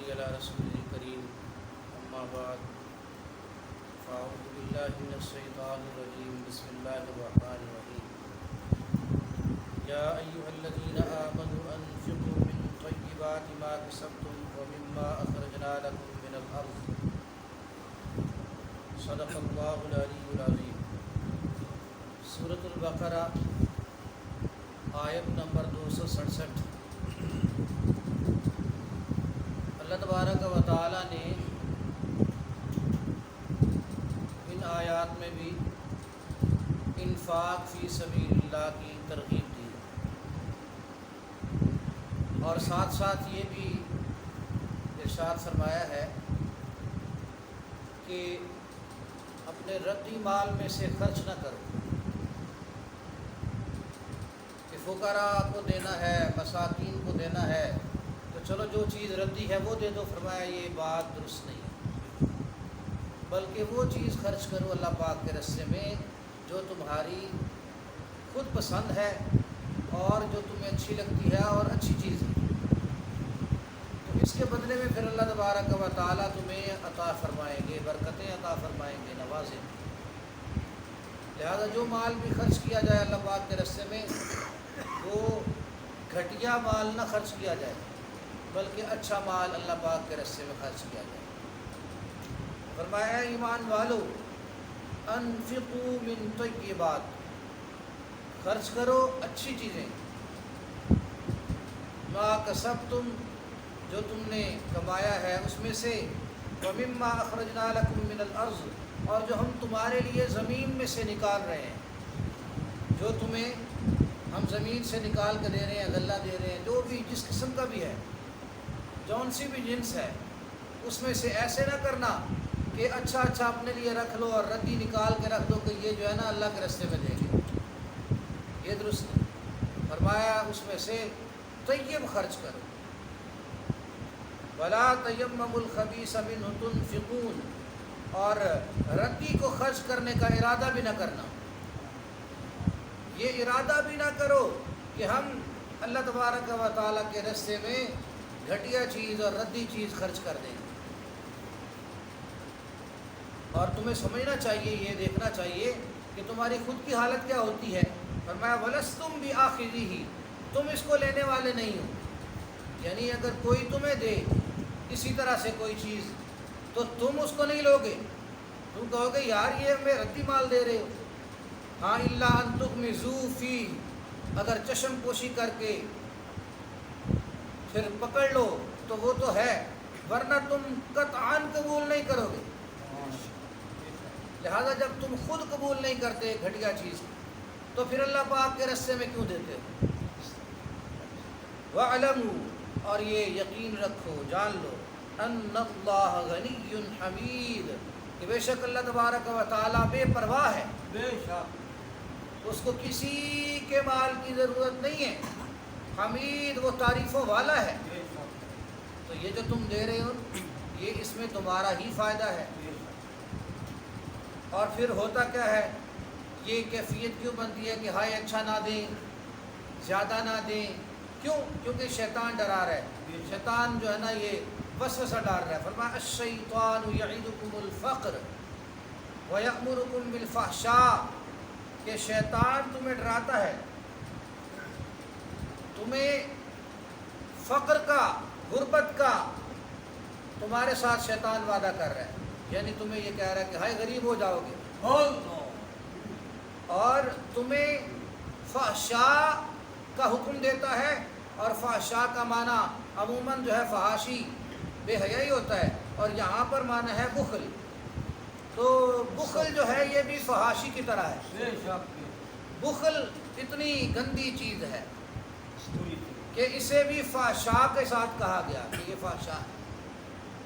صلی علی رسول کریم اما بعد فاعوذ باللہ من الشیطان الرجیم بسم اللہ الرحمن الرحیم یا ایہا الذین آمنوا انفقوا من طیبات ما کسبتم ومما اخرجنا لکم من الارض صدق اللہ العلی العظیم۔ سورۃ البقرہ آیت نمبر 267۔ اللہ تبارک و تعالیٰ نے ان آیات میں بھی انفاق فی سبیل اللہ کی ترغیب دی اور ساتھ ساتھ یہ بھی ارشاد فرمایا ہے کہ اپنے ردی مال میں سے خرچ نہ کرو، کہ فقراء کو دینا ہے، مساکین کو دینا ہے تو چلو جو چیز ردی ہے وہ دے دو۔ فرمایا یہ بات درست نہیں، بلکہ وہ چیز خرچ کرو اللہ پاک کے راستے میں جو تمہاری خود پسند ہے اور جو تمہیں اچھی لگتی ہے اور اچھی چیز ہے، تو اس کے بدلے میں پھر اللہ تبارک و تعالیٰ تمہیں عطا فرمائیں گے، برکتیں عطا فرمائیں گے، نوازیں۔ لہذا جو مال بھی خرچ کیا جائے اللہ پاک کے راستے میں وہ گھٹیا مال نہ خرچ کیا جائے، بلکہ اچھا مال اللہ پاک کے راستے میں خرچ کیا جائے۔ فرمایا ایمان والو انفقوا من طیبات، خرچ کرو اچھی چیزیں، ما کسبتم، جو تم نے کمایا ہے اس میں سے، ومما اخرجنا لکم من الارض، اور جو ہم تمہارے لیے زمین میں سے نکال رہے ہیں، جو تمہیں ہم زمین سے نکال کے دے رہے ہیں، غلہ دے رہے ہیں، جو بھی جس قسم کا بھی ہے، جون سی بھی جنس ہے، اس میں سے ایسے نہ کرنا کہ اچھا اپنے لیے رکھ لو اور ردی نکال کے رکھ دو کہ یہ جو ہے نا اللہ کے راستے میں دیں گے، یہ درست نہیں۔ فرمایا اس میں سے طیب خرچ کرو، ولا تیمموا الخبیث منہ تنفقون، اور ردی کو خرچ کرنے کا ارادہ بھی نہ کرنا، یہ ارادہ بھی نہ کرو کہ ہم اللہ تبارک و تعالیٰ کے راستے میں گھٹیا چیز اور ردی چیز خرچ کر دیں۔ اور تمہیں سمجھنا چاہیے، یہ دیکھنا چاہیے کہ تمہاری خود کی حالت کیا ہوتی ہے۔ فرمایا وَلَسْتُمْ بِآخِذِهِ، تم اس کو لینے والے نہیں ہو، یعنی اگر کوئی تمہیں دے اسی طرح سے کوئی چیز تو تم اس کو نہیں لوگے، تم کہو گے یار یہ ہمیں ردی مال دے رہے ہو۔ ہاں اِلَّا أَن تُغْمِضُوا فِيهِ، اگر چشم پوشی کر کے پھر پکڑ لو تو وہ تو ہے، ورنہ تم قطعاً قبول نہیں کرو گے۔ لہذا جب تم خود قبول نہیں کرتے گھٹیا چیز تو پھر اللہ پاک کے راستے میں کیوں دیتے ہو؟ وَاعْلَمُوا، اور یہ یقین رکھو، جان لو، أَنَّ اللَّهَ غَنِيٌّ حَمِيدٌ، کہ بے شک اللہ تبارک و تعالیٰ بے پرواہ ہے، بے شک اس کو کسی کے مال کی ضرورت نہیں ہے، حمید وہ تعریفوں والا ہے۔ تو یہ جو تم دے رہے ہو یہ اس میں تمہارا ہی فائدہ ہے۔ اور پھر ہوتا کیا ہے، یہ کیفیت کیوں بنتی ہے کہ ہائے اچھا نہ دیں، زیادہ نہ دیں، کیوں؟ کیونکہ شیطان ڈرا رہا ہے، شیطان جو ہے نا یہ وسوسہ ڈال رہا ہے۔ فرمایا الشیطان یعدکم الفقر ویأمرکم بالفحشاء، کہ شیطان تمہیں ڈراتا ہے، تمہیں فقر کا، غربت کا تمہارے ساتھ شیطان وعدہ کر رہا ہے، یعنی تمہیں یہ کہہ رہا ہے کہ ہائے غریب ہو جاؤ گے، اور تمہیں فحشاء کا حکم دیتا ہے، اور فحشاء کا معنی عموماً جو ہے فحاشی، بے حیائی ہوتا ہے، اور یہاں پر معنی ہے بخل، تو بخل جو ہے یہ بھی فحاشی کی طرح ہے۔ بخل اتنی گندی چیز ہے کہ اسے بھی فحشاء کے ساتھ کہا گیا کہ یہ فحشاء ہے،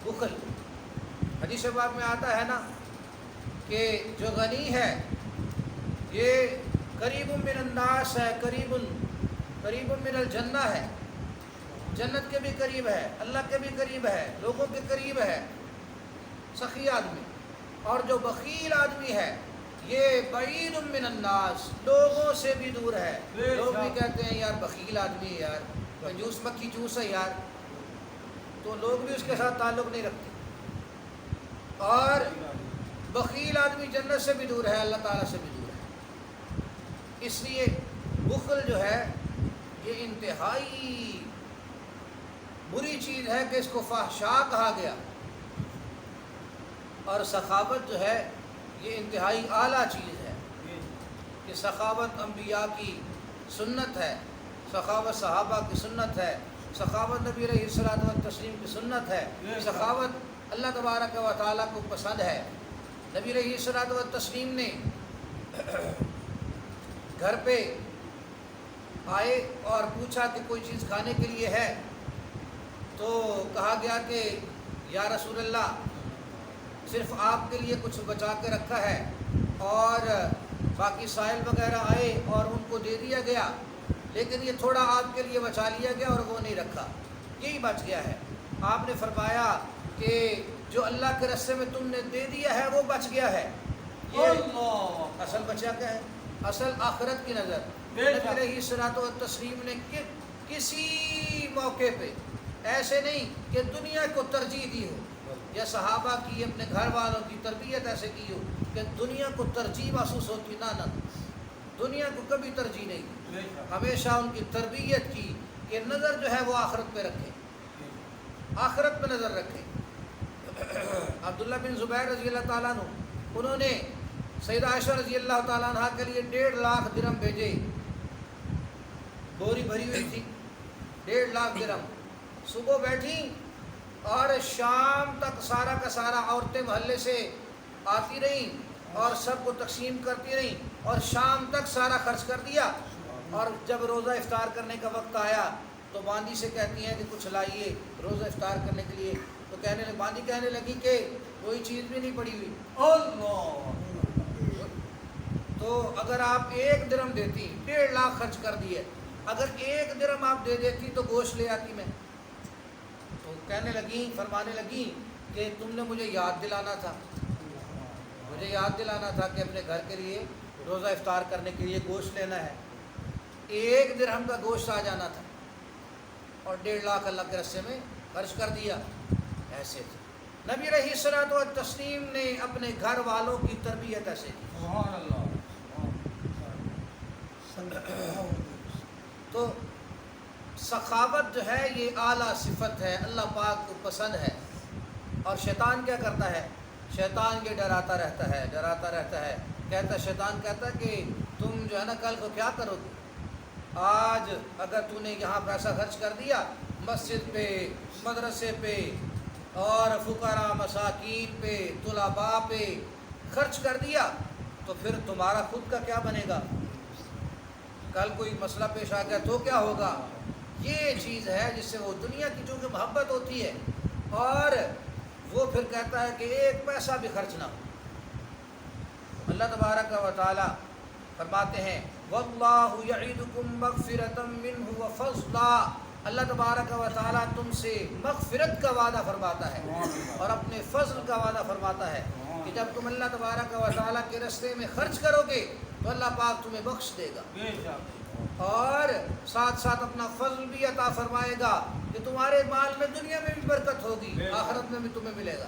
بخل۔ حدیث پاک میں آتا ہے نا کہ جو غنی ہے یہ قریب من الناس ہے، قریب من الجنہ ہے، جنت کے بھی قریب ہے، اللہ کے بھی قریب ہے، لوگوں کے قریب ہے، سخی آدمی۔ اور جو بخیل آدمی ہے یہ بعید من الناس، لوگوں سے بھی دور ہے۔ لوگ بھی کہتے ہیں یار بخیل آدمی ہے، یار کنجوس مکھی چوس ہے یار، تو لوگ بھی اس کے ساتھ تعلق نہیں رکھتے. اور بخیل آدمی جنت سے بھی دور ہے، اللہ تعالیٰ سے بھی دور ہے. اس لیے بخل جو ہے یہ انتہائی بری چیز ہے کہ اس کو فحشاء کہا گیا. اور سخاوت جو ہے یہ انتہائی اعلیٰ چیز ہے. کہ سخاوت انبیاء کی سنت ہے، سخاوت صحابہ کی سنت ہے، سخاوت نبی علیہ الصلوۃ والتسلیم کی سنت ہے، سخاوت اللہ تبارک و تعالیٰ کو پسند ہے. نبی علیہ الصلوۃ والتسلیم نے گھر پہ آئے اور پوچھا کہ کوئی چیز کھانے کے لیے ہے، تو کہا گیا کہ یا رسول اللہ صرف آپ کے لیے کچھ بچا کے رکھا ہے، اور باقی سائل وغیرہ آئے اور ان کو دے دیا گیا، لیکن یہ تھوڑا آپ کے لیے بچا لیا گیا اور وہ نہیں رکھا، یہی بچ گیا ہے. آپ نے فرمایا کہ جو اللہ کے راستے میں تم نے دے دیا ہے وہ بچ گیا ہے. یہ اصل بچا کیا ہے؟ اصل آخرت کی نظر. نبی علیہ الصلوۃ والتسلیم نے کسی موقع پہ ایسے نہیں کہ دنیا کو ترجیح دی ہو، یا صحابہ کی اپنے گھر والوں کی تربیت ایسے کی ہو کہ دنیا کو ترجیح محسوس ہوتی، نہ دنیا کو کبھی ترجیح نہیں دی. ہمیشہ ان کی تربیت کی کہ نظر جو ہے وہ آخرت پہ رکھے، آخرت پہ نظر رکھے. عبداللہ بن زبیر رضی اللہ تعالیٰ عنہ، انہوں نے سیدہ عائشہ رضی اللہ تعالیٰ عنہ کے لیے 1.5 لاکھ درہم بھیجے. بوری بھری ہوئی تھی، 1.5 لاکھ درہم. صبح بیٹھی اور شام تک سارا کا سارا عورتیں محلے سے آتی رہیں اور سب کو تقسیم کرتی رہیں، اور شام تک سارا خرچ کر دیا. اور جب روزہ افطار کرنے کا وقت آیا تو باندی سے کہتی ہیں کہ کچھ لائیے روزہ افطار کرنے کے لیے. تو باندی کہنے لگی کہ کوئی چیز بھی نہیں پڑی ہوئی. تو اگر آپ 1 درہم دیتی، 1.5 لاکھ خرچ کر دیے، اگر 1 درہم آپ دے دیتی تو گوشت لے آتی میں. تو کہنے لگیں، فرمانے لگیں کہ تم نے مجھے یاد دلانا تھا، مجھے یاد دلانا تھا کہ اپنے گھر کے لیے روزہ افطار کرنے کے لیے گوشت لینا ہے. 1 درہم کا گوشت آ جانا تھا اور 1.5 لاکھ اللہ کے راستے میں خرچ کر دیا. ایسے تھے نبی علیہ الصلوۃ والتسلیم نے اپنے گھر والوں کی تربیت ایسے کی. سبحان اللہ. تو سخاوت جو ہے یہ اعلیٰ صفت ہے، اللہ پاک کو پسند ہے. اور شیطان کیا کرتا ہے؟ شیطان یہ ڈراتا رہتا ہے، ڈراتا رہتا ہے. شیطان کہتا ہے کہ تم جو ہے نا کل کو کیا کرو گے؟ آج اگر تو نے یہاں پیسہ خرچ کر دیا مسجد پہ، مدرسے پہ، اور فقراء مساکین پہ، طلباء پہ خرچ کر دیا، تو پھر تمہارا خود کا کیا بنے گا؟ کل کوئی مسئلہ پیش آ گیا تو کیا ہوگا؟ یہ چیز ہے جس سے وہ دنیا کی جو کہ محبت ہوتی ہے، اور وہ پھر کہتا ہے کہ 1 پیسہ بھی خرچ نہ ہو. اللہ تبارک و تعالی فرماتے ہیں واللہ یعیدکم مغفرۃ منہ وفضلا. اللہ تبارک و تعالی تم سے مغفرت کا وعدہ فرماتا ہے اور اپنے فضل کا وعدہ فرماتا ہے کہ جب تم اللہ تبارک و تعالی کے راستے میں خرچ کرو گے تو اللہ پاک تمہیں بخش دے گا، اور ساتھ ساتھ اپنا فضل بھی عطا فرمائے گا کہ تمہارے مال میں دنیا میں بھی برکت ہوگی، آخرت میں بھی تمہیں ملے گا.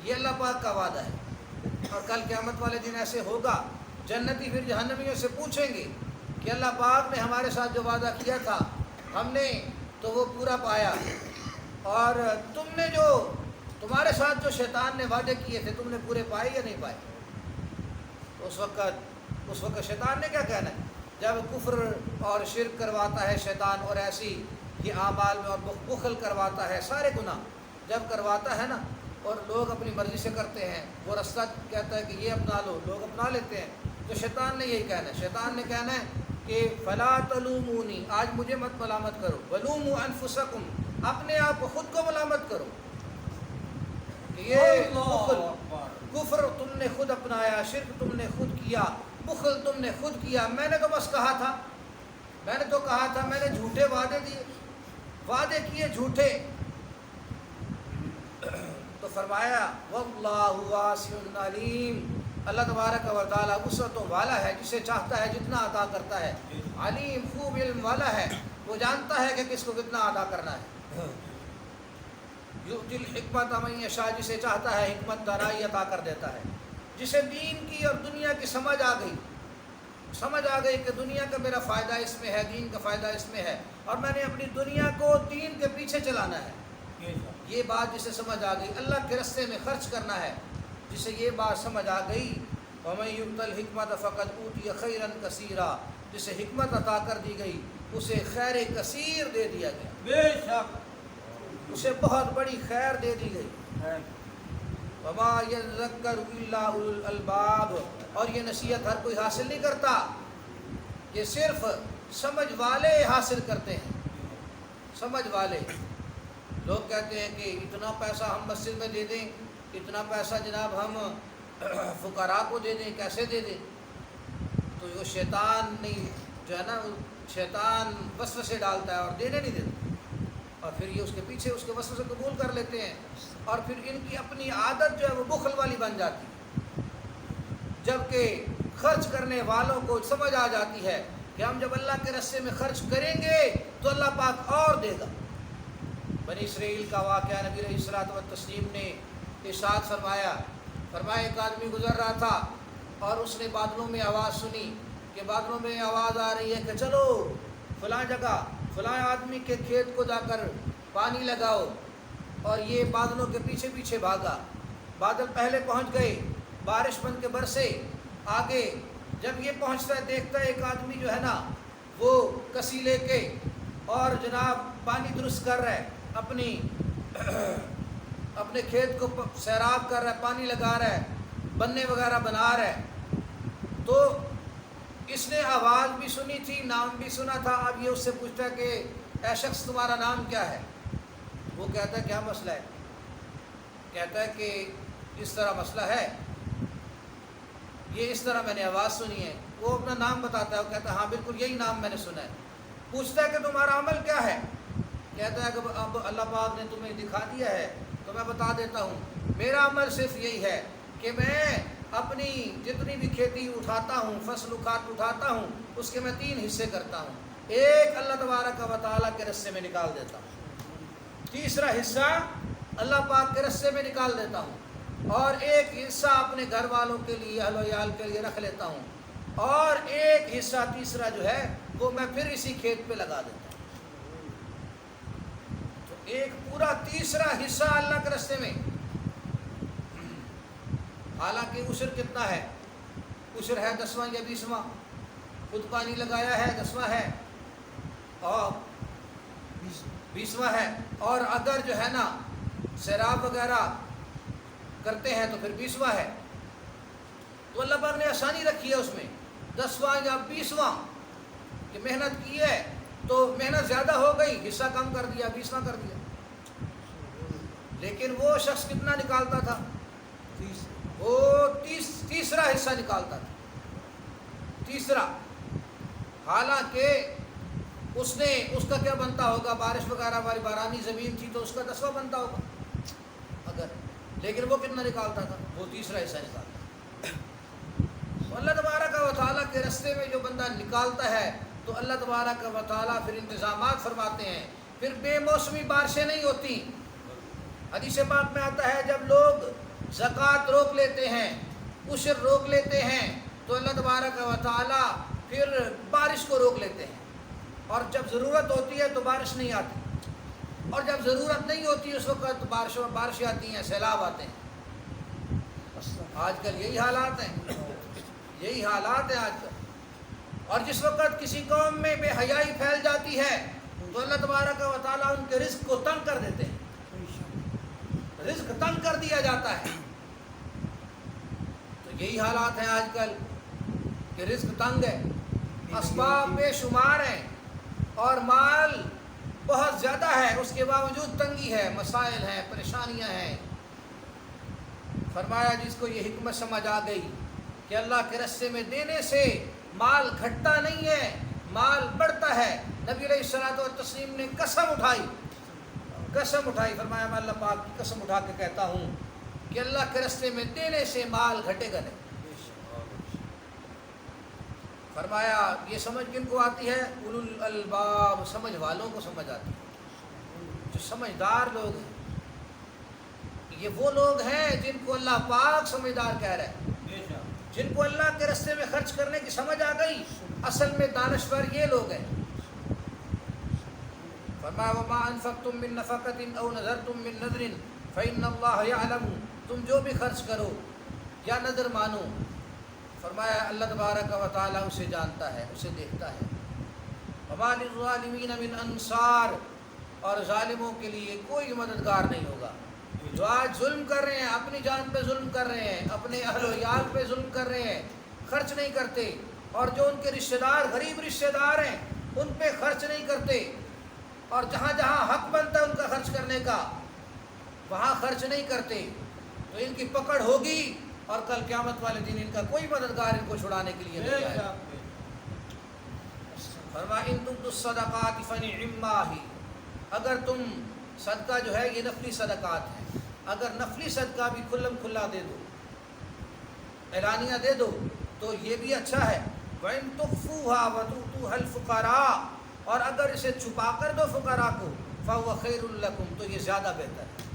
یہ اللہ پاک کا وعدہ ہے. اور کل قیامت والے دن ایسے ہوگا، جنتی پھر جہنمیوں سے پوچھیں گے کہ اللہ پاک نے ہمارے ساتھ جو وعدہ کیا تھا ہم نے تو وہ پورا پایا، اور تم نے جو تمہارے ساتھ جو شیطان نے وعدے کیے تھے تم نے پورے پائے یا نہیں پائے؟ اس وقت شیطان نے کیا کہنا ہے؟ جب کفر اور شرک کرواتا ہے شیطان، اور ایسی یہ اعمال میں، اور بخل کرواتا ہے، سارے گناہ جب کرواتا ہے نا، اور لوگ اپنی مرضی سے کرتے ہیں، وہ راستہ کہتا ہے کہ یہ اپنا لو، لوگ اپنا لیتے ہیں، تو شیطان نے یہی کہنا ہے. شیطان نے کہنا ہے کہ فلا تلومونی، آج مجھے مت ملامت کرو، ولوموا انفسکم، اپنے آپ کو خود کو ملامت کرو کہ یہ کفر تم نے خود اپنایا، شرک تم نے خود کیا، بخل تم نے خود کیا. میں نے تو بس کہا تھا، میں نے تو کہا تھا، میں نے جھوٹے وعدے دیے، وعدے کیے جھوٹے. تو فرمایا واللہ واسع علیم، اللہ تبارک و تعالیٰ وسعتوں والا ہے، جسے چاہتا ہے جتنا عطا کرتا ہے. علیم، خوب علم والا ہے، وہ جانتا ہے کہ کس کو کتنا عطا کرنا ہے. یؤتی الحکمت من یشاء، جسے چاہتا ہے حکمت دانائی عطا کر دیتا ہے. جسے دین کی اور دنیا کی سمجھ آ گئی کہ دنیا کا میرا فائدہ اس میں ہے، دین کا فائدہ اس میں ہے، اور میں نے اپنی دنیا کو دین کے پیچھے چلانا ہے. یہ بات جسے سمجھ آ گئی، اللہ کے راستے میں خرچ کرنا ہے، جسے یہ بات سمجھ آ گئی. وَمَن يُؤْتَ الْحِكْمَةَ فَقَدْ أُوتِيَ خَيْرًا كَثِيرًا، جسے حکمت عطا کر دی گئی اسے خیر کثیر دے دیا گیا. بے شک اسے بہت بڑی خیر دے دی گئی. وَمَا يَذَّكَّرُ إِلَّا أُولُو الْأَلْبَابِ، اور یہ نصیحت ہر کوئی حاصل نہیں کرتا، یہ صرف سمجھ والے حاصل کرتے ہیں. سمجھ والے لوگ کہتے ہیں کہ اتنا پیسہ ہم مسجد میں دے دیں، اتنا پیسہ جناب ہم فقراء کو دے دیں، کیسے دے دیں؟ تو وہ شیطان نہیں جو ہے نا، شیطان وسوسے ڈالتا ہے اور دینے نہیں دیتا، اور پھر یہ اس کے پیچھے اس کے وسوسے قبول کر لیتے ہیں، اور پھر ان کی اپنی عادت جو ہے وہ بخل والی بن جاتی ہے. جبکہ خرچ کرنے والوں کو سمجھ آ جاتی ہے کہ ہم جب اللہ کے راستے میں خرچ کریں گے تو اللہ پاک اور دے گا. بنی اسرائیل کا واقعہ نبی علیہ الصلوۃ والتسلیم نے ارشاد فرمایا ایک آدمی گزر رہا تھا اور اس نے بادلوں میں آواز سنی کہ بادلوں میں آواز آ رہی ہے کہ چلو فلاں جگہ فلاں آدمی کے کھیت کو جا کر پانی لگاؤ، اور یہ بادلوں کے پیچھے پیچھے بھاگا. بادل پہلے پہنچ گئے، بارش بن کے برسے. آگے جب یہ پہنچتا ہے دیکھتا ہے ایک آدمی جو ہے نا وہ کسی لے کے اور جناب پانی درست کر رہا ہے، اپنے کھیت کو سیراب کر رہا ہے، پانی لگا رہا ہے، بننے وغیرہ بنا رہا ہے. تو اس نے آواز بھی سنی تھی، نام بھی سنا تھا. اب یہ اس سے پوچھتا ہے کہ اے شخص تمہارا نام کیا ہے؟ وہ کہتا ہے کیا مسئلہ ہے؟ کہتا ہے کہ اس طرح مسئلہ ہے، یہ اس طرح میں نے آواز سنی ہے. وہ اپنا نام بتاتا ہے، وہ کہتا ہے ہاں بالکل یہی نام میں نے سنا ہے. پوچھتا ہے کہ تمہارا عمل کیا ہے؟ کہتا ہے کہ اب اللہ پاک نے تمہیں دکھا دیا ہے تو میں بتا دیتا ہوں. میرا عمل صرف یہی ہے کہ میں اپنی جتنی بھی کھیتی اٹھاتا ہوں، فصل کھاد اٹھاتا ہوں، اس کے میں 3 حصے کرتا ہوں. ایک اللہ تبارک و تعالیٰ کے راستے میں نکال دیتا ہوں، تیسرا حصہ اللہ پاک کے راستے میں نکال دیتا ہوں، اور ایک حصہ اپنے گھر والوں کے لیے، اہل و عیال کے لیے رکھ لیتا ہوں، اور ایک حصہ تیسرا جو ہے وہ میں پھر اسی کھیت پہ لگا دیتا ہوں. تو ایک پورا تیسرا حصہ اللہ کے راستے میں. حالانکہ عشر کتنا ہے؟ عشر ہے 10واں یا 20واں. خود پانی لگایا ہے 10واں ہے اور 20واں ہے، اور اگر جو ہے نا سیراب وغیرہ کرتے ہیں تو پھر 20واں ہے. تو اللہ پاک نے آسانی رکھی ہے اس میں 10واں یا 20واں کہ محنت کی ہے تو محنت زیادہ ہو گئی، حصہ کم کر دیا، 20واں کر دیا. لیکن وہ شخص کتنا نکالتا تھا؟ وہ تیسرا حصہ نکالتا تھا، تیسرا. حالانکہ اس کا کیا بنتا ہوگا؟ بارش وغیرہ والی بارانی زمین تھی تو اس کا 10واں بنتا ہوگا اگر، لیکن وہ کتنا نکالتا تھا؟ وہ تیسرا حصہ نکالتا تھا. تو اللہ تبارک و تعالیٰ کے راستے میں جو بندہ نکالتا ہے تو اللہ تبارک و تعالیٰ پھر انتظامات فرماتے ہیں. پھر بے موسمی بارشیں نہیں ہوتی. حدیث پاک میں آتا ہے جب لوگ زکوٰۃ روک لیتے ہیں، عشر روک لیتے ہیں، تو اللہ تبارک و تعالیٰ پھر بارش کو روک لیتے ہیں. اور جب ضرورت ہوتی ہے تو بارش نہیں آتی، اور جب ضرورت نہیں ہوتی اس وقت بارشیں آتی ہیں، سیلاب آتے ہیں. آج کل یہی حالات ہیں، یہی حالات ہیں آج کل. اور جس وقت کسی قوم میں بے حیائی پھیل جاتی ہے تو اللہ تبارک و تعالیٰ ان کے رزق کو تنگ کر دیتے ہیں، رزق تنگ کر دیا جاتا ہے. تو یہی حالات ہیں آج کل کہ رزق تنگ ہے، اسباب بے شمار ہیں اور مال بہت زیادہ ہے، اس کے باوجود تنگی ہے، مسائل ہیں، پریشانیاں ہیں. فرمایا جس کو یہ حکمت سمجھ آ گئی کہ اللہ کے راستے میں دینے سے مال گھٹتا نہیں ہے، مال بڑھتا ہے. نبی علیہ الصلوۃ والتسلیم نے قسم اٹھائی، فرمایا میں اللہ پاک کی قسم اٹھا کے کہتا ہوں کہ اللہ کے راستے میں دینے سے مال گھٹے گا نہیں. فرمایا یہ سمجھ کن کو آتی ہے؟ اولو الالباب، سمجھ والوں کو سمجھ آتی ہے، جو سمجھدار لوگ ہیں. یہ وہ لوگ ہیں جن کو اللہ پاک سمجھدار کہہ رہا ہے، جن کو اللہ کے راستے میں خرچ کرنے کی سمجھ آ گئی، اصل میں دانشور یہ لوگ ہیں۔ فرمایا وما انفقتم من نفقۃ او نذرتم من نذر فإن اللہ یعلم، تم جو بھی خرچ کرو یا نذر مانو، فرمایا اللہ تبارک و تعالیٰ اسے جانتا ہے، اسے دیکھتا ہے۔ وما للظالمین من انصار، اور ظالموں کے لیے کوئی مددگار نہیں ہوگا۔ جو آج ظلم کر رہے ہیں، اپنی جان پہ ظلم کر رہے ہیں، اپنے اہل و عیال پہ ظلم کر رہے ہیں، خرچ نہیں کرتے، اور جو ان کے رشتہ دار غریب رشتہ دار ہیں ان پہ خرچ نہیں کرتے، اور جہاں جہاں حق بنتا ہے ان کا خرچ کرنے کا وہاں خرچ نہیں کرتے، تو ان کی پکڑ ہوگی، اور کل قیامت والے دن ان کا کوئی مددگار ان کو چھڑانے کے لیے نہیں آئے۔ فرمایا ان تبدوا الصدقات فنعما ہی، اگر تم صدقہ جو ہے یہ نفلی صدقات ہیں، اگر نفلی صدقہ بھی کھلم کھلا دے دو، اعلانیہ دے دو تو یہ بھی اچھا ہے۔ وَإِن تُخْفُوهَا وَتُؤْتُوهَا الْفُقَرَاءَ، اور اگر اسے چھپا کر دو فقراء کو، فَهُوَ خَيْرٌ لَكُمْ، تو یہ زیادہ بہتر ہے۔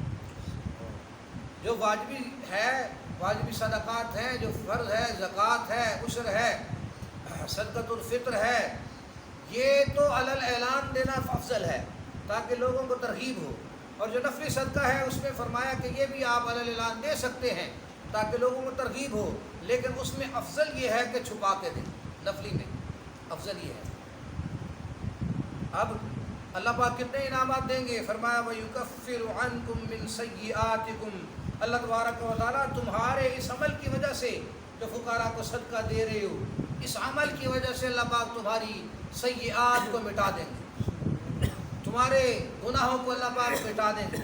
جو واجبی ہے، واجبی صدقات ہیں، جو فرض ہے، زکوٰۃ ہے، عشر ہے، صدقۃ الفطر ہے، یہ تو علی الاعلان دینا افضل ہے تاکہ لوگوں کو ترغیب ہو، اور جو نفلی صدقہ ہے اس میں فرمایا کہ یہ بھی آپ علی الاعلان دے سکتے ہیں تاکہ لوگوں کو ترغیب ہو، لیکن اس میں افضل یہ ہے کہ چھپا کے دیں، نفلی میں افضل یہ ہے۔ اب اللہ پاک کتنے انعامات دیں گے؟ فرمایا وَيُكَفِّرُ عَنْكُم مِّن سَيِّئَاتِكُمْ، اللہ تبارک و تعالیٰ تمہارے اس عمل کی وجہ سے جو فقراء کو صدقہ دے رہے ہو، اس عمل کی وجہ سے اللہ پاک تمہاری سیئات کو مٹا دیں گے، تمہارے گناہوں کو اللہ پاک مٹا دیں گے۔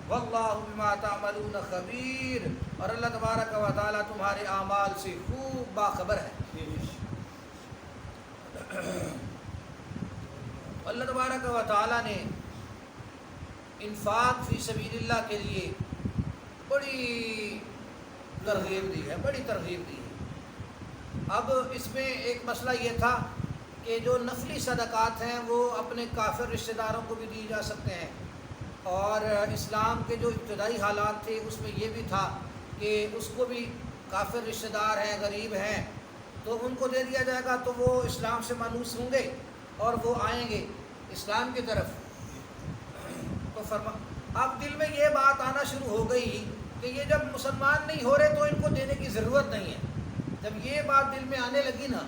واللہ بما تعملون خبیر، اور اللہ تبارک و تعالیٰ تمہارے اعمال سے خوب باخبر ہے۔ اللہ تبارک و تعالیٰ نے انفاق فی سبیل اللہ کے لیے بڑی ترغیب دی ہے، بڑی ترغیب دی ہے۔ اب اس میں ایک مسئلہ یہ تھا کہ جو نفلی صدقات ہیں وہ اپنے کافر رشتہ داروں کو بھی دی جا سکتے ہیں، اور اسلام کے جو ابتدائی حالات تھے اس میں یہ بھی تھا کہ اس کو بھی کافر رشتہ دار ہیں، غریب ہیں، تو ان کو دے دیا جائے گا تو وہ اسلام سے مانوس ہوں گے اور وہ آئیں گے اسلام کی طرف۔ تو اب دل میں یہ بات آنا شروع ہو گئی کہ یہ جب مسلمان نہیں ہو رہے تو ان کو دینے کی ضرورت نہیں ہے۔ جب یہ بات دل میں آنے لگی نا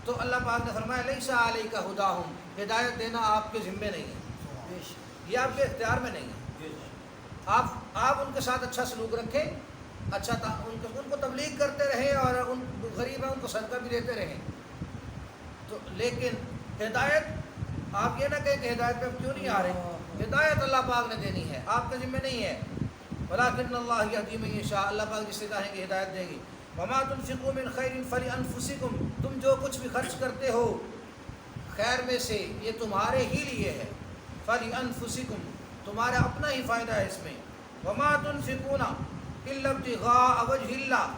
تو اللہ پاک نے فرمایا لیس علیک ھداھم، ہدایت دینا آپ کے ذمے نہیں ہے، یہ آپ کے اختیار میں نہیں ہے۔ آپ ان کے ساتھ اچھا سلوک رکھیں، اچھا ان کو تبلیغ کرتے رہیں، اور ان غریب ہیں ان کو صدقہ بھی دیتے رہیں، تو لیکن ہدایت آپ یہ نہ کہیں کہ ہدایت پہ کیوں نہیں آ رہے، ہدایت اللہ پاک نے دینی ہے، آپ کے ذمہ نہیں ہے۔ ولکن اللہ یہدی من یشاء، اللہ پاک جسے چاہیں گے ہدایت دیں گے۔ وما تنفقوا من خیر فلانفسکم، تم جو کچھ بھی خرچ کرتے ہو خیر میں سے یہ تمہارے ہی لیے ہے، فلانفسکم، تمہارا اپنا ہی فائدہ ہے اس میں۔ وما تنفقون الا ابتغاء وجہ اللہ،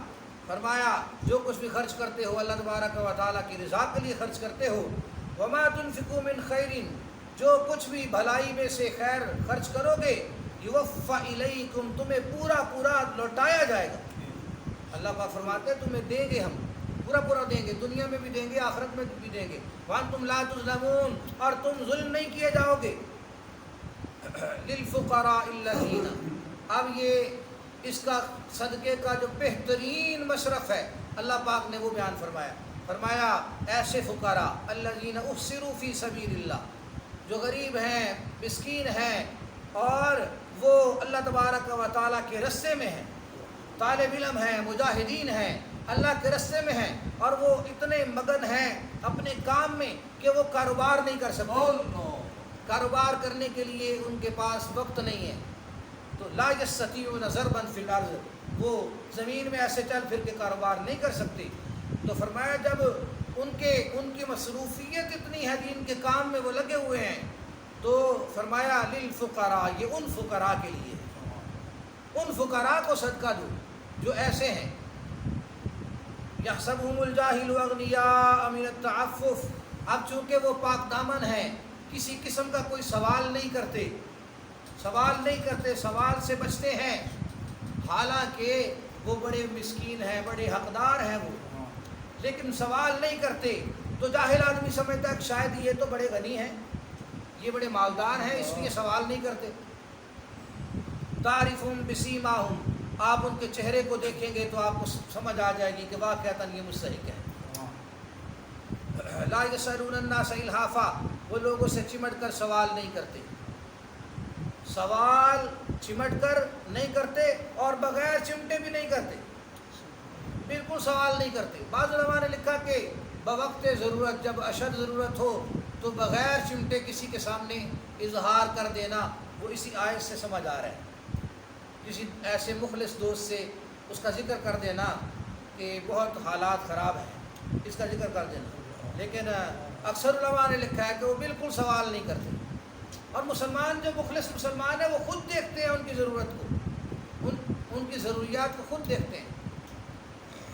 فرمایا جو کچھ بھی خرچ کرتے ہو اللہ تبارک و تعالیٰ کی رضا کے لیے خرچ کرتے ہو۔ وما تنفقوا من خیر، جو کچھ بھی بھلائی میں سے خیر خرچ کرو گے، یوفی الیکم، تمہیں پورا پورا لوٹایا جائے گا۔ اللہ پاک فرماتے ہیں تمہیں دیں گے، ہم پورا پورا دیں گے، دنیا میں بھی دیں گے، آخرت میں بھی دیں گے۔ وانتم لا تظلمون، اور تم ظلم نہیں کیے جاؤ گے۔ للفقراء الذین، اب یہ اس کا صدقے کا جو بہترین مصرف ہے اللہ پاک نے وہ بیان فرمایا ایسے فقراء الذین احصروا فی سبیل اللہ، جو غریب ہیں، مسکین ہیں، اور وہ اللہ تبارک و تعالیٰ کے راستے میں ہیں، طالب علم ہیں، مجاہدین ہیں، اللہ کے راستے میں ہیں، اور وہ اتنے مگن ہیں اپنے کام میں کہ وہ کاروبار نہیں کر سکتے، کاروبار کرنے کے لیے ان کے پاس وقت نہیں ہے، تو لا یستطیعون ضربا فی الارض، وہ زمین میں ایسے چل پھر کے کاروبار نہیں کر سکتے۔ تو فرمایا جب ان کی مصروفیت اتنی ہے دین کے کام میں وہ لگے ہوئے ہیں، تو فرمایا للفقراء، یہ ان فقراء کے لیے ہے، ان فقراء کو صدقہ دو جو ایسے ہیں۔ یحسبهم الجاہل اغنیاء من التعفف، اب چونکہ وہ پاک دامن ہیں، کسی قسم کا کوئی سوال نہیں کرتے، سوال نہیں کرتے، سوال سے بچتے ہیں، حالانکہ وہ بڑے مسکین ہیں، بڑے حقدار ہیں وہ، لیکن سوال نہیں کرتے۔ تو جاہل آدمی سمجھتا ہے کہ شاید یہ تو بڑے غنی ہیں، یہ بڑے مالدار ہیں، اس لیے سوال نہیں کرتے۔ تعرفہم بسیماہم، آپ ان کے چہرے کو دیکھیں گے تو آپ کو سمجھ آ جائے گی کہ واقعتاً یہ مستحق ہے۔ لا یسألون الناس الحافا، وہ لوگوں سے چمٹ کر سوال نہیں کرتے، سوال چمٹ کر نہیں کرتے اور بغیر چمٹے بھی نہیں کرتے، بالکل سوال نہیں کرتے۔ بعض علماء نے لکھا کہ بوقت ضرورت، جب اشد ضرورت ہو تو بغیر چمٹے کسی کے سامنے اظہار کر دینا، وہ اسی آیت سے سمجھ آ رہا ہے۔ کسی ایسے مخلص دوست سے اس کا ذکر کر دینا کہ بہت حالات خراب ہیں، اس کا ذکر کر دینا، لیکن اکثر علماء نے لکھا ہے کہ وہ بالکل سوال نہیں کرتے۔ اور مسلمان جو مخلص مسلمان ہیں وہ خود دیکھتے ہیں ان کی ضرورت کو، ان کی ضروریات کو خود دیکھتے ہیں۔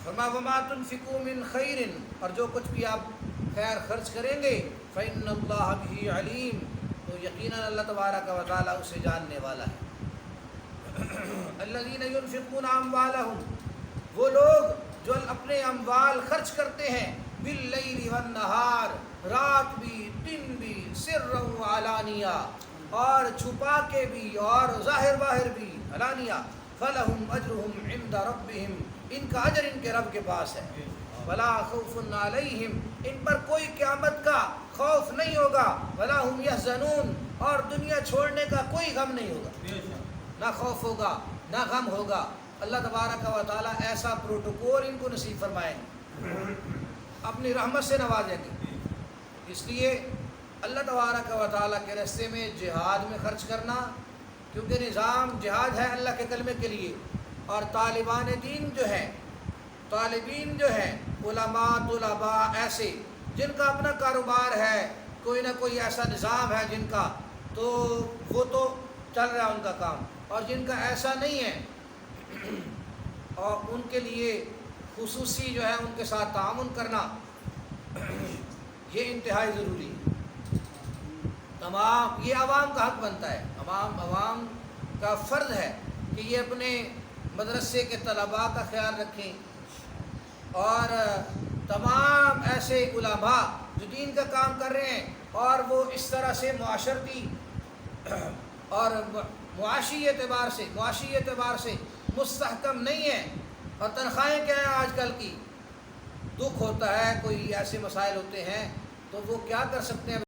فرمایا وما تنفقوا من خیر، اور جو کچھ بھی آپ خیر خرچ کریں گے فإن اللہ بہ علیم، تو یقیناً اللہ تبارک و تعالیٰ اسے جاننے والا ہے۔ الذین ينفقون اموالہم، وہ لوگ جو اپنے اموال خرچ کرتے ہیں، باللیل والنہار، رات بھی دن بھی، سرا وعلانیہ، اور چھپا کے بھی اور ظاہر باہر بھی، علانیہ، فلہم اجرہم عند ربہم، ان کا اجر ان کے رب کے پاس ہے۔ ولا خوف علیہم، ان پر کوئی قیامت کا خوف نہیں ہوگا، ولا ہم یحزنون، اور دنیا چھوڑنے کا کوئی غم نہیں ہوگا، نہ خوف ہوگا نہ غم ہوگا۔ اللہ تبارک و تعالیٰ ایسا پروٹوکول ان کو نصیب فرمائیں گے، اپنی رحمت سے نوازیں گے۔ اس لیے اللہ تبارک و تعالیٰ کے راستے میں جہاد میں خرچ کرنا، کیونکہ نظام جہاد ہے اللہ کے کلمے کے لیے، اور طالبان دین جو ہیں، طالبین جو ہیں، علماء طلباء ایسے جن کا اپنا کاروبار ہے، کوئی نہ کوئی ایسا نظام ہے جن کا، تو وہ تو چل رہا ہے ان کا کام، اور جن کا ایسا نہیں ہے اور ان کے لیے خصوصی جو ہے ان کے ساتھ تعاون کرنا یہ انتہائی ضروری ہے۔ تمام یہ عوام کا حق بنتا ہے، عوام کا فرض ہے کہ یہ اپنے مدرسے کے طلباء کا خیال رکھیں، اور تمام ایسے علماء جو دین کا کام کر رہے ہیں اور وہ اس طرح سے معاشرتی اور معاشی اعتبار سے مستحکم نہیں ہیں، اور تنخواہیں کیا ہیں آج کل کی، دکھ ہوتا ہے، کوئی ایسے مسائل ہوتے ہیں تو وہ کیا کر سکتے ہیں۔